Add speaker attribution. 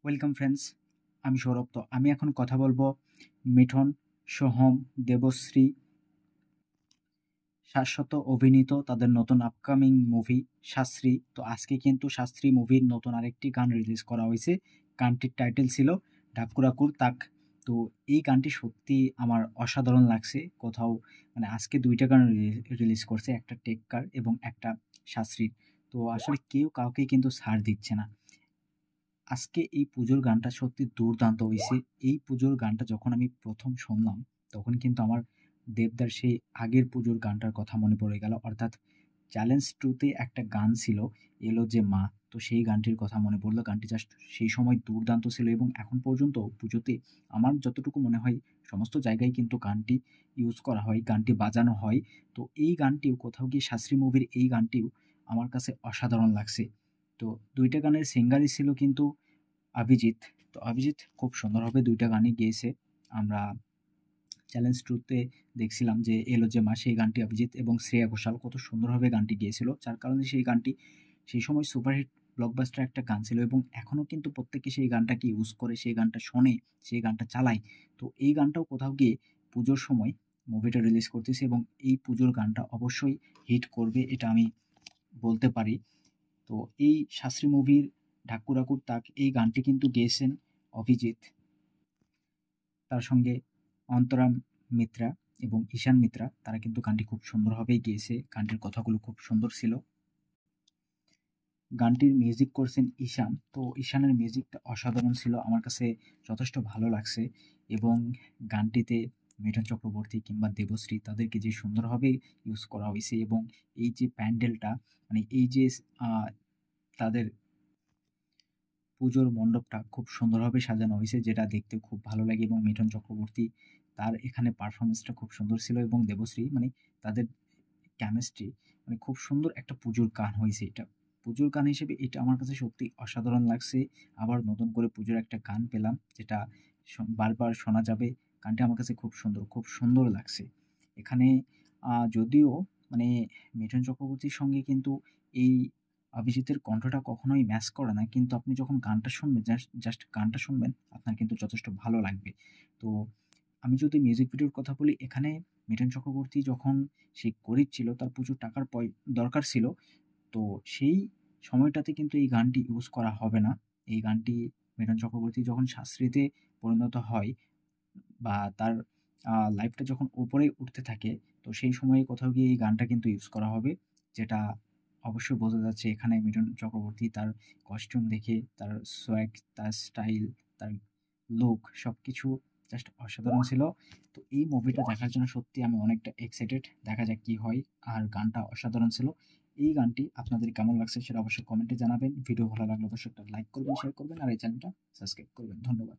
Speaker 1: Welcome friends, আমি সৌরভ। তো আমি এখন কথা বলবো মিঠন, সোহম, দেবশ্রী, শাশ্বত অভিনীত তাদের নতুন আপকামিং মুভি শাস্ত্রী। তো আজকে কিন্তু শাস্ত্রী মুভির নতুন আরেকটি গান রিলিজ করা হয়েছে। গানটির টাইটেল ছিল ঢাকুরাকুর তাক। তো এই গানটি সত্যি আমার অসাধারণ লাগছে। কোথাও মানে আজকে দুইটা গান রিলিজ করছে, একটা টেক্কার এবং একটা শাস্ত্রীর। তো আসলে কেউ কাউকে কিন্তু ছাড় দিচ্ছে না। আজকে এই পুজোর গানটা সত্যি দুর্দান্ত হইছে। এই পুজোর গানটা যখন আমি ১ম শুনলাম, তখন কিন্তু আমার দেবদার সেই আগের পুজোর গানটার কথা মনে পড়ে গেল। অর্থাৎ চ্যালেঞ্জ 2 তে একটা গান ছিল, এলো যে মা। তো সেই গানটির কথা মনে পড়ল। গানটি জাস্ট সেই সময় দুর্দান্ত ছিল এবং এখন পর্যন্ত পুজোতে আমার যতটুকু মনে হয় সমস্ত জায়গায় কিন্তু গানটি ইউজ করা হয়, গানটি বাজানো হয়। তো এই গানটিও কোথাও গিয়ে শাস্ত্রী মুভির এই গানটিও আমার কাছে অসাধারণ লাগছে। তো ২ টা গানের সিঙ্গারই ছিল কিন্তু অভিজিৎ। তো অভিজিৎ খুব সুন্দরভাবে ২ টা গানই গেয়েছে। আমরা চ্যালেঞ্জ 2 তে দেখছিলাম যে এলো যে মা, সেই গানটি অভিজিৎ এবং শ্রেয়া ঘোষাল কত সুন্দরভাবে গানটি গেয়েছিল। যার কারণে সেই গানটি সেই সময় সুপারহিট ব্লকবাস্টার একটা গান ছিল এবং এখনও কিন্তু প্রত্যেকে সেই গানটাকে ইউজ করে, সেই গানটা শোনে, সেই গানটা চালায়। তো এই গানটাও কোথাও গিয়ে পুজোর সময় মুভিটা রিলিজ করতেছে এবং এই পুজোর গানটা অবশ্যই হিট করবে, এটা আমি বলতে পারি। তো এই শাস্ত্রী মুভির ঢাকুরাকুর তাক এই গানটি কিন্তু গেয়েছেন অভিজিৎ। তার সঙ্গে অন্তরা মিত্রা এবং ঈশান মিত্রা, তারা কিন্তু গানটি খুব সুন্দরভাবেই গেয়েছে। গানটির কথাগুলো খুব সুন্দর ছিল। গানটির মিউজিক করছেন ঈশান। তো ঈশানের মিউজিকটা অসাধারণ ছিল, আমার কাছে যথেষ্ট ভালো লাগছে। এবং গানটিতে মিঠুন চক্রবর্তী কিংবা দেবশ্রী তাদেরকে যে সুন্দরভাবে ইউজ করা হয়েছে এবং এই যে প্যান্ডেলটা, মানে এই যে তাদের পুজোর মণ্ডপটা খুব সুন্দরভাবে সাজানো হয়েছে, যেটা দেখতে খুব ভালো লাগে। এবং মিঠুন চক্রবর্তী, তার এখানে পারফরমেন্সটা খুব সুন্দর ছিল এবং দেবশ্রী, মানে তাদের কেমিস্ট্রি, মানে খুব সুন্দর একটা পুজোর গান হয়েছে এটা। পুজোর গান হিসেবে এটা আমার কাছে সত্যি অসাধারণ লাগছে। আবার নতুন করে পুজোর একটা গান পেলাম, যেটা বারবার শোনা যাবে। গানটা আমার কাছে খুব সুন্দর, খুব সুন্দর লাগছে। এখানে যদিও মানে মিঠুন চক্রবর্তীর সঙ্গে কিন্তু এই অভিজিতের কণ্ঠটা কখনোই ম্যাচ করে না। কিন্তু আপনি যখন গানটা শুনবেন, জাস্ট গানটা শুনবেন, আপনার কিন্তু যথেষ্ট ভালো লাগবে। তো আমি যদি মিউজিক ভিডিওর কথা বলি, এখানে মিঠুন চক্রবর্তী যখন সে গরিব ছিল, তার প্রচুর টাকার দরকার ছিল। তো সেই সময়টাতে কিন্তু এই গানটি ইউজ করা হবে না। এই গানটি মিঠুন চক্রবর্তী যখন শাস্ত্রীতে পরিণত হয় বা তার লাইফটা যখন উপরে উঠতে থাকে, তো সেই সময়ে কোথাও গিয়ে এই গানটা কিন্তু ইউজ করা হবে। যেটা অবশ্যই বোঝা যাচ্ছে এখানে মিঠুন চক্রবর্তী তার কস্টিউম দেখে, তার সোয়াগ, তার স্টাইল, তার লুক সবকিছু জাস্ট অসাধারণ ছিল। তো এই মুভিটা দেখার জন্য সত্যি আমি অনেকটা এক্সাইটেড। দেখা যাক কি হয়। আর গানটা অসাধারণ ছিল। এই গানটি আপনাদের কেমন লাগছে সেটা অবশ্যই কমেন্টে জানাবেন। ভিডিও ভালো লাগলে অবশ্যই একটা লাইক করবেন, শেয়ার করবেন আর এই চ্যানেলটা সাবস্ক্রাইব করবেন। ধন্যবাদ।